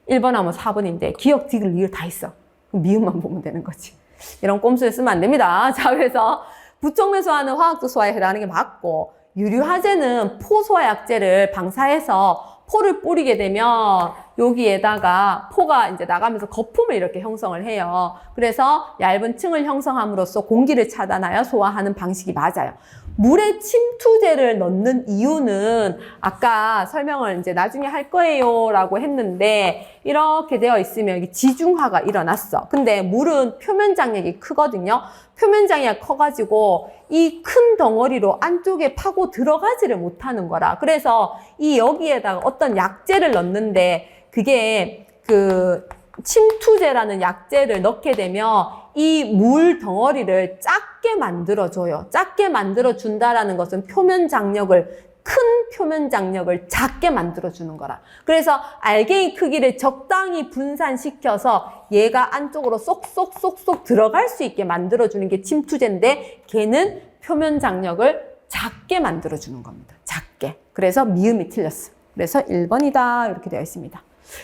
1번 하면 4번인데 기억, 디귿, 리을 다 있어. 그럼 미음만 보면 되는 거지. 이런 꼼수를 쓰면 안 됩니다. 자, 그래서 부촉매 소화는 화학적 소화에 해당하는 게 맞고, 유류화재는 포소화 약재를 방사해서 포를 뿌리게 되면 여기에다가 포가 이제 나가면서 거품을 이렇게 형성을 해요. 그래서 얇은 층을 형성함으로써 공기를 차단하여 소화하는 방식이 맞아요. 물에 침투제를 넣는 이유는 아까 설명을 이제 나중에 할 거예요 라고 했는데, 이렇게 되어 있으면 여기 지중화가 일어났어. 근데 물은 표면 장력이 크거든요. 표면 장력이 커가지고 이 큰 덩어리로 안쪽에 파고 들어가지를 못하는 거라. 그래서 이 여기에다가 어떤 약재를 넣는데, 그게 그 침투제라는 약재를 넣게 되면 이 물 덩어리를 작게 만들어줘요. 작게 만들어준다라는 것은 큰 표면 장력을 작게 만들어주는 거라. 그래서 알갱이 크기를 적당히 분산시켜서 얘가 안쪽으로 쏙쏙쏙쏙 들어갈 수 있게 만들어주는 게 침투제인데, 걔는 표면 장력을 작게 만들어주는 겁니다. 작게. 그래서 미음이 틀렸어. 그래서 1번이다. 이렇게 되어 있습니다.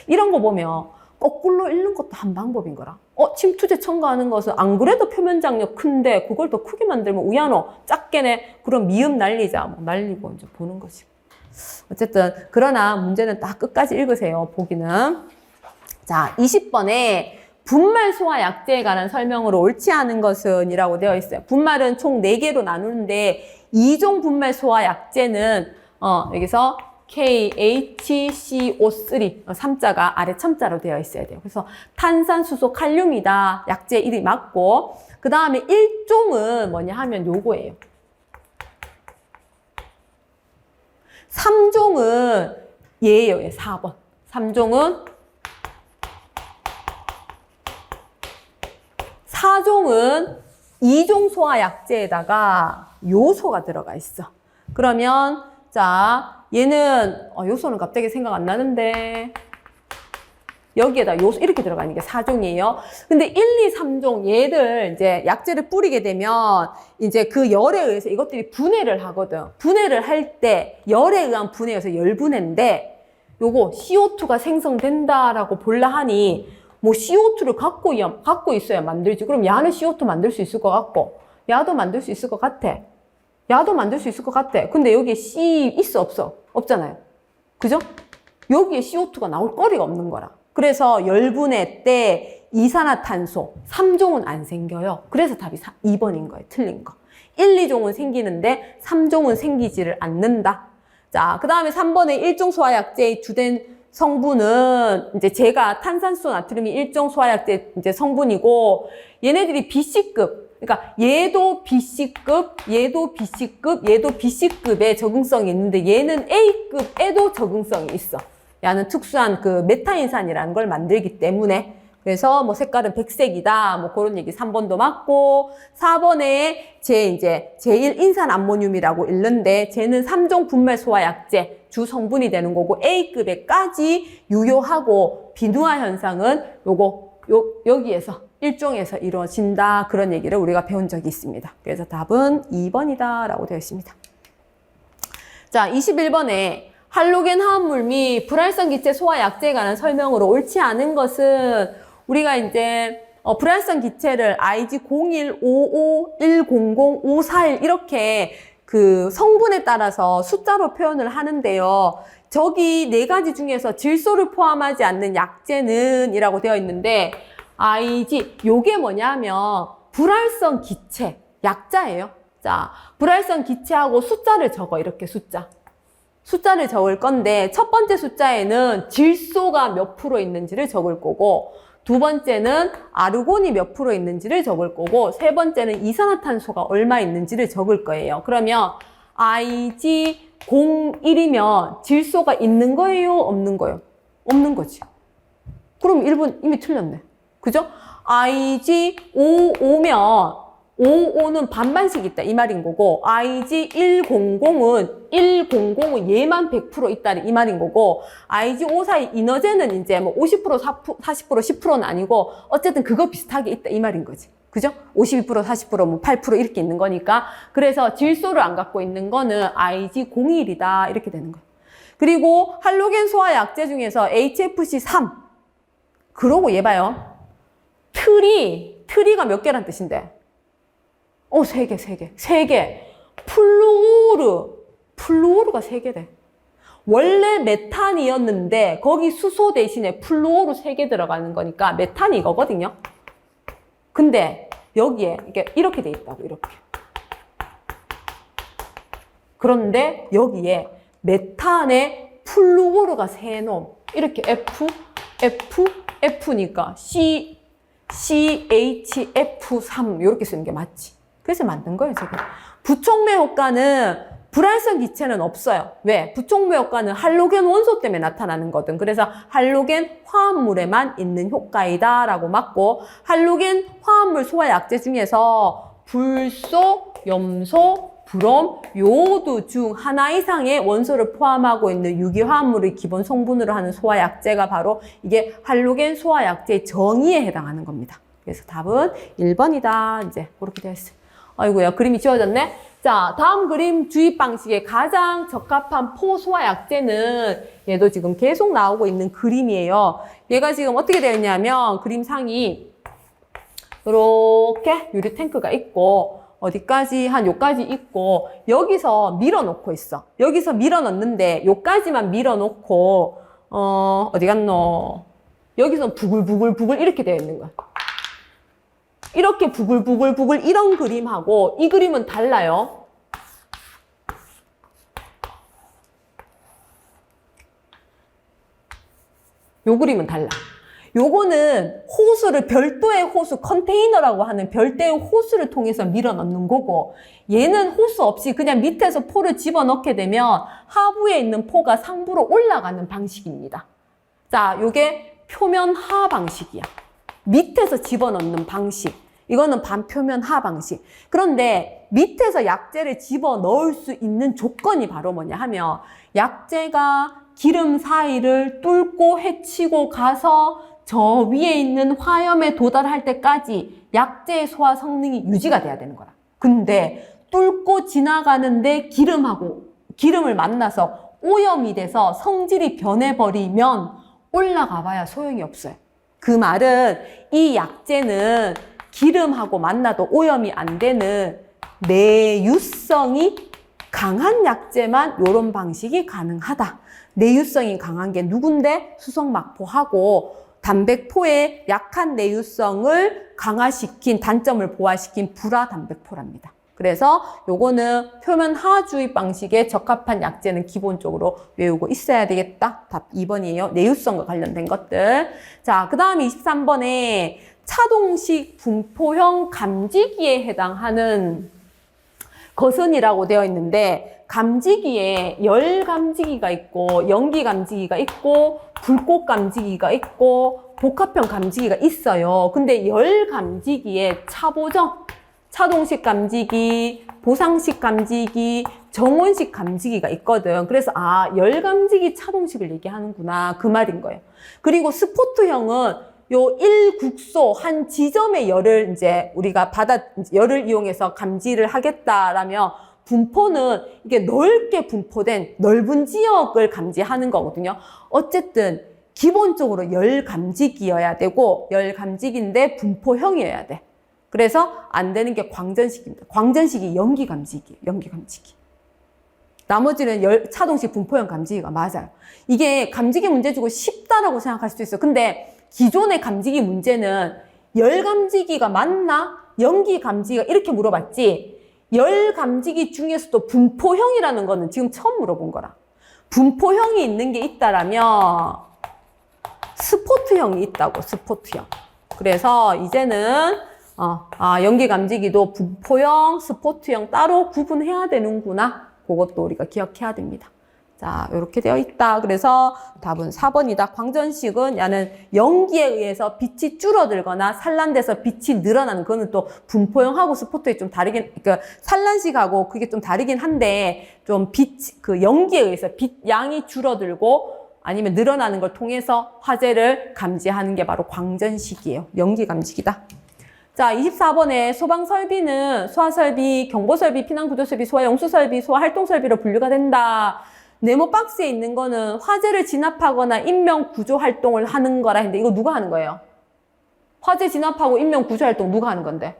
이런 거 보면 거꾸로 읽는 것도 한 방법인 거라. 침투제 첨가하는 것은 안 그래도 표면 장력 큰데 그걸 더 크게 만들면 우야노 작게네. 그럼 미음 날리자. 뭐 날리고 이제 보는 거지. 어쨌든 그러나 문제는 딱 끝까지 읽으세요. 보기는. 자, 20번에 분말 소화 약제에 관한 설명으로 옳지 않은 것은 이라고 되어 있어요. 분말은 총 4개로 나누는데 2종 분말 소화 약제는 여기서 KHCO3 3자가 아래 첨자로 되어 있어야 돼요. 그래서 탄산수소 칼륨이다. 약재 이름이 맞고 그 다음에 1종은 뭐냐 하면 요거예요. 3종은 얘예요. 얘 4번. 3종은 4종은 2종 소화약제에다가 요소가 들어가 있어. 그러면 자 얘는 요소는 갑자기 생각 안 나는데 여기에다 요소 이렇게 들어가는 게 4종이에요. 근데 1, 2, 3종 얘들 이제 약재를 뿌리게 되면 이제 그 열에 의해서 이것들이 분해를 하거든. 분해를 할 때 열에 의한 분해여서 열분해인데 요거 CO2가 생성된다라고 볼라 하니 뭐 CO2를 갖고 있어야 만들지. 그럼 야는 CO2 만들 수 있을 것 같고 야도 만들 수 있을 것 같아. 야도 만들 수 있을 것 같아. 근데 여기에 C 있어 없어? 없잖아요. 그죠? 여기에 CO2가 나올 거리가 없는 거라. 그래서 열분해 때 이산화탄소 3종은 안 생겨요. 그래서 답이 2번인 거예요. 틀린 거. 1, 2종은 생기는데 3종은 생기지를 않는다. 자, 그 다음에 3번에 1종 소화약제의 주된 성분은 이제 제가 탄산수소 나트륨이 1종 소화약제 이제 성분이고 얘네들이 BC급. 그러니까 얘도 BC급, 얘도 BC급, 얘도 BC급에 적응성이 있는데 얘는 A급에도 적응성이 있어. 얘는 특수한 그 메타인산이라는 걸 만들기 때문에. 그래서 뭐 색깔은 백색이다. 뭐 그런 얘기 3번도 맞고 4번에 이제 제1인산암모늄이라고 읽는데 쟤는 3종 분말 소화약제 주 성분이 되는 거고 A급에까지 유효하고 비누화 현상은 여기에서 1종에서 이루어진다. 그런 얘기를 우리가 배운 적이 있습니다. 그래서 답은 2번이다 라고 되어 있습니다. 자, 21번에 할로겐 화합물 및 불활성 기체 소화 약제에 관한 설명으로 옳지 않은 것은 우리가 이제 불활성 기체를 IG0155, 100, 541 이렇게 그 성분에 따라서 숫자로 표현을 하는데요. 저기 네 가지 중에서 질소를 포함하지 않는 약제는 이라고 되어 있는데 IG 요게 뭐냐면 불활성 기체 약자예요. 자, 불활성 기체하고 숫자를 적어. 이렇게 숫자를 적을 건데 첫 번째 숫자에는 질소가 몇 프로 있는지를 적을 거고 두 번째는 아르곤이 몇 프로 있는지를 적을 거고 세 번째는 이산화탄소가 얼마 있는지를 적을 거예요. 그러면 IG01이면 질소가 있는 거예요? 없는 거예요? 없는 거지. 그럼 1번 이미 틀렸네. 그죠? IG55면 55는 반반씩 있다 이 말인 거고 IG100은 얘만 100% 있다 이 말인 거고 IG542 이너제는 이제 뭐 50%, 40%, 10%는 아니고 어쨌든 그거 비슷하게 있다 이 말인 거지. 그죠? 52%, 40%, 뭐 8% 이렇게 있는 거니까 그래서 질소를 안 갖고 있는 거는 IG01이다 이렇게 되는 거예요. 그리고 할로겐 소화 약제 중에서 HFC3 그러고 얘 봐요. 트리가 몇 개란 뜻인데? 3개. 플루오르가 3개래. 원래 메탄이었는데, 거기 수소 대신에 플루오르 3개 들어가는 거니까, 메탄이 이거거든요. 근데, 여기에, 이렇게 돼 있다고, 이렇게. 그런데, 여기에, 메탄에 플루오르가 3놈. 이렇게 F니까, CHF3. 이렇게 쓰는 게 맞지. 그래서 만든 거예요, 지금. 부촉매 효과는 불활성 기체는 없어요. 왜? 부촉매 효과는 할로겐 원소 때문에 나타나는 거든. 그래서 할로겐 화합물에만 있는 효과이다 라고 맞고 할로겐 화합물 소화 약제 중에서 불소, 염소, 브롬, 요오드 중 하나 이상의 원소를 포함하고 있는 유기화합물의 기본 성분으로 하는 소화 약제가 바로 이게 할로겐 소화 약제의 정의에 해당하는 겁니다. 그래서 답은 1번이다. 이제 그렇게 되어 있어요. 아이고야, 그림이 지워졌네. 자, 다음 그림 주입 방식에 가장 적합한 포소화 약제는 얘도 지금 계속 나오고 있는 그림이에요. 얘가 지금 어떻게 되어 있냐면 그림상이 이렇게 유리 탱크가 있고 어디까지 한 요까지 있고 여기서 밀어놓고 있어. 여기서 밀어넣는데 요까지만 밀어놓고 어디 갔노? 여기서 부글부글 이렇게 되어 있는 거야. 이렇게 부글부글 이런 그림하고 이 그림은 달라요. 요 그림은 달라. 요거는 호수를 별도의 호수, 컨테이너라고 하는 별도의 호수를 통해서 밀어 넣는 거고, 얘는 호수 없이 그냥 밑에서 포를 집어넣게 되면 하부에 있는 포가 상부로 올라가는 방식입니다. 자, 요게 표면 하 방식이야. 밑에서 집어넣는 방식. 이거는 반표면 하 방식. 그런데 밑에서 약재를 집어넣을 수 있는 조건이 바로 뭐냐 하면, 약재가 기름 사이를 뚫고 헤치고 가서 저 위에 있는 화염에 도달할 때까지 약재의 소화 성능이 유지가 돼야 되는 거라. 근데 뚫고 지나가는데 기름을 만나서 오염이 돼서 성질이 변해버리면 올라가 봐야 소용이 없어요. 그 말은 이 약재는 기름하고 만나도 오염이 안 되는 내유성이 강한 약재만 이런 방식이 가능하다. 내유성이 강한 게 누군데? 수성막포하고 단백포의 약한 내유성을 강화시킨, 단점을 보완시킨 불화단백포랍니다. 그래서 요거는 표면 하주입 방식에 적합한 약재는 기본적으로 외우고 있어야 되겠다. 답 2번이에요. 내유성과 관련된 것들. 자, 그 다음에 23번에 차동식 분포형 감지기에 해당하는 거선이라고 되어 있는데, 감지기에 열 감지기가 있고 연기 감지기가 있고 불꽃 감지기가 있고 복합형 감지기가 있어요. 근데 열 감지기에 차보정, 차동식 감지기, 보상식 감지기, 정온식 감지기가 있거든. 그래서 열 감지기 차동식을 얘기하는구나, 그 말인 거예요. 그리고 스포트형은 요 1국소 한 지점의 열을 이제 우리가 열을 이용해서 감지를 하겠다라면, 분포는 이게 넓게 분포된 넓은 지역을 감지하는 거거든요. 어쨌든 기본적으로 열 감지기여야 되고, 열 감지기인데 분포형이어야 돼. 그래서 안 되는 게 광전식입니다. 광전식이 연기 감지기예요. 연기 감지기. 나머지는 차동식 분포형 감지기가 맞아요. 이게 감지기 문제 주고 쉽다라고 생각할 수도 있어요. 근데 기존의 감지기 문제는 열 감지기가 맞나? 연기 감지기가 이렇게 물어봤지, 열 감지기 중에서도 분포형이라는 거는 지금 처음 물어본 거라. 분포형이 있는 게 있다라면 스포트형이 있다고, 스포트형. 그래서 이제는 연기 감지기도 분포형, 스포트형 따로 구분해야 되는구나. 그것도 우리가 기억해야 됩니다. 자, 이렇게 되어 있다. 그래서 답은 4번이다. 광전식은 야는 연기에 의해서 빛이 줄어들거나 산란돼서 빛이 늘어나는, 그거는 또 분포형하고 스포트에 좀 다르긴, 그러니까 산란식하고 그게 좀 다르긴 한데, 좀 연기에 의해서 빛 양이 줄어들고 아니면 늘어나는 걸 통해서 화재를 감지하는 게 바로 광전식이에요. 연기 감지기다. 자, 24번에 소방설비는 소화설비, 경보설비, 피난구조설비, 소화용수설비, 소화활동설비로 분류가 된다. 네모 박스에 있는 거는 화재를 진압하거나 인명구조활동을 하는 거라 했는데, 이거 누가 하는 거예요? 화재 진압하고 인명구조활동 누가 하는 건데?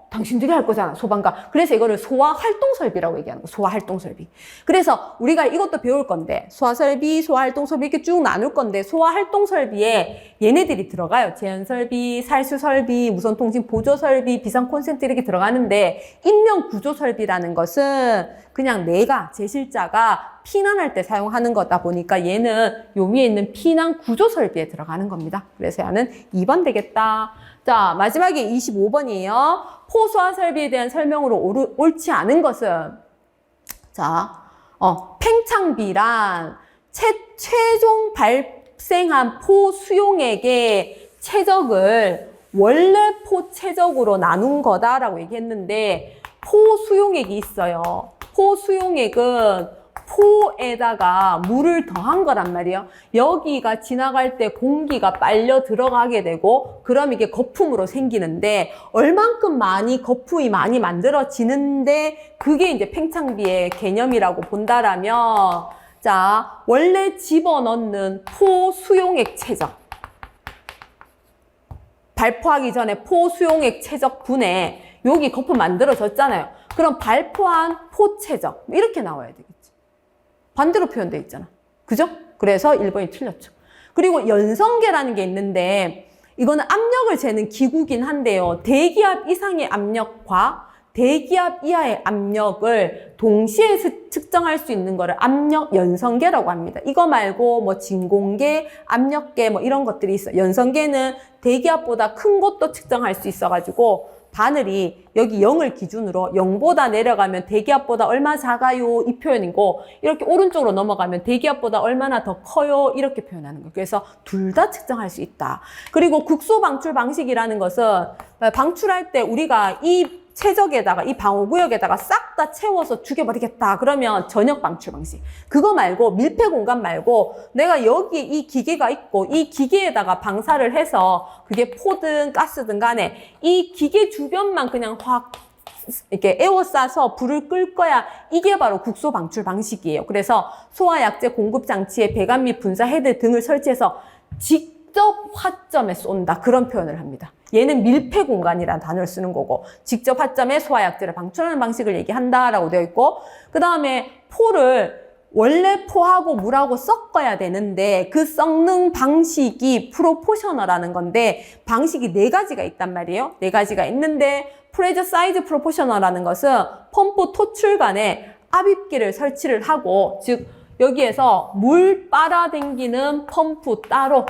당신들이 할 거잖아, 소방관. 그래서 이거를 소화활동설비라고 얘기하는 거, 소화활동설비. 그래서 우리가 이것도 배울 건데, 소화설비, 소화활동설비 이렇게 쭉 나눌 건데, 소화활동설비에 얘네들이 들어가요. 제연설비, 살수설비, 무선통신 보조설비, 비상콘센트 이렇게 들어가는데, 인명구조설비라는 것은 그냥 내가, 제실자가 피난할 때 사용하는 거다 보니까 얘는 요 위에 있는 피난구조설비에 들어가는 겁니다. 그래서 얘는 2번 되겠다. 자, 마지막에 25번이에요. 포소화 설비에 대한 설명으로 옳지 않은 것은, 자, 팽창비란 최종 발생한 포 수용액의 최적을 원래 포 최적으로 나눈 거다라고 얘기했는데, 포 수용액이 있어요. 포 수용액은 포에다가 물을 더한 거란 말이에요. 여기가 지나갈 때 공기가 빨려 들어가게 되고, 그럼 이게 거품으로 생기는데, 얼만큼 거품이 많이 만들어지는데, 그게 이제 팽창비의 개념이라고 본다라면, 자, 원래 집어넣는 포 수용액 최적. 발포하기 전에 포 수용액 최적분에 여기 거품 만들어졌잖아요. 그럼 발포한 포 최적. 이렇게 나와야 되겠지. 반대로 표현되어 있잖아. 그죠? 그래서 1번이 틀렸죠. 그리고 연성계라는 게 있는데, 이거는 압력을 재는 기구긴 한데요. 대기압 이상의 압력과 대기압 이하의 압력을 동시에 측정할 수 있는 거를 압력 연성계라고 합니다. 이거 말고 뭐 진공계, 압력계 뭐 이런 것들이 있어요. 연성계는 대기압보다 큰 것도 측정할 수 있어가지고 바늘이 여기 0을 기준으로 0보다 내려가면 대기압보다 얼마 작아요 이 표현이고, 이렇게 오른쪽으로 넘어가면 대기압보다 얼마나 더 커요 이렇게 표현하는 거예요. 그래서 둘 다 측정할 수 있다. 그리고 국소 방출 방식이라는 것은 방출할 때 우리가 이 최적에다가 이 방호구역에다가 싹 다 채워서 죽여버리겠다 그러면 전역 방출 방식, 그거 말고 밀폐 공간 말고 내가 여기 이 기계가 있고 이 기계에다가 방사를 해서 그게 포든 가스든 간에 이 기계 주변만 그냥 확 이렇게 에워싸서 불을 끌 거야. 이게 바로 국소 방출 방식이에요. 그래서 소화약제 공급 장치에 배관 및 분사 헤드 등을 설치해서 직접 화점에 쏜다 그런 표현을 합니다. 얘는 밀폐 공간이라는 단어를 쓰는 거고, 직접 화점에 소화약제를 방출하는 방식을 얘기한다라고 되어 있고, 그 다음에 포를 원래 포하고 물하고 섞어야 되는데 그 섞는 방식이 프로포셔널하는 건데, 방식이 4가지가 있단 말이에요. 4가지가 있는데 프레저 사이즈 프로포셔널하는 것은 펌프 토출관에 압입기를 설치를 하고, 즉 여기에서 물 빨아당기는 펌프 따로,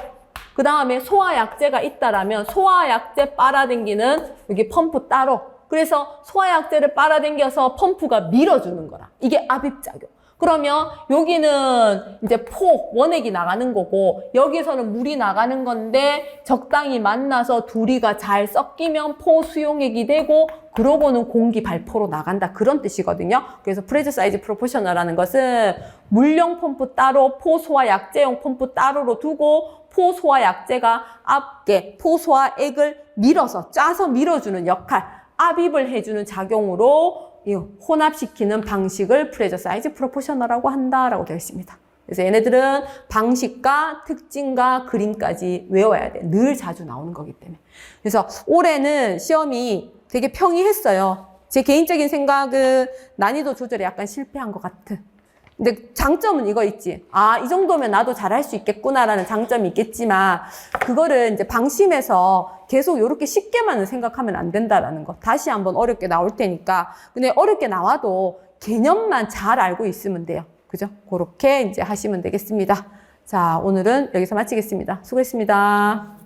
그 다음에 소화약제가 있다라면 소화약제 빨아당기는 여기 펌프 따로. 그래서 소화약제를 빨아당겨서 펌프가 밀어주는 거라. 이게 압입작용. 그러면 여기는 이제 원액이 나가는 거고, 여기서는 물이 나가는 건데 적당히 만나서 둘이가 잘 섞이면 수용액이 되고, 그러고는 공기 발포로 나간다 그런 뜻이거든요. 그래서 프레저 사이즈 프로포셔널이라는 것은 물용 펌프 따로, 소화 약제용 펌프 따로로 두고 소화 약제가 앞에 소화액을 밀어서 짜서 밀어주는 역할, 압입을 해주는 작용으로 혼합시키는 방식을 프레저 사이즈 프로포셔널이라고 한다라고 되어 있습니다. 그래서 얘네들은 방식과 특징과 그림까지 외워야 돼. 늘 자주 나오는 거기 때문에. 그래서 올해는 시험이 되게 평이했어요. 제 개인적인 생각은 난이도 조절에 약간 실패한 것 같은. 근데 장점은 이거 있지. 이 정도면 나도 잘할 수 있겠구나라는 장점이 있겠지만, 그거를 이제 방심해서 계속 이렇게 쉽게만 생각하면 안 된다라는 거. 다시 한번 어렵게 나올 테니까. 근데 어렵게 나와도 개념만 잘 알고 있으면 돼요. 그죠? 그렇게 이제 하시면 되겠습니다. 자, 오늘은 여기서 마치겠습니다. 수고했습니다.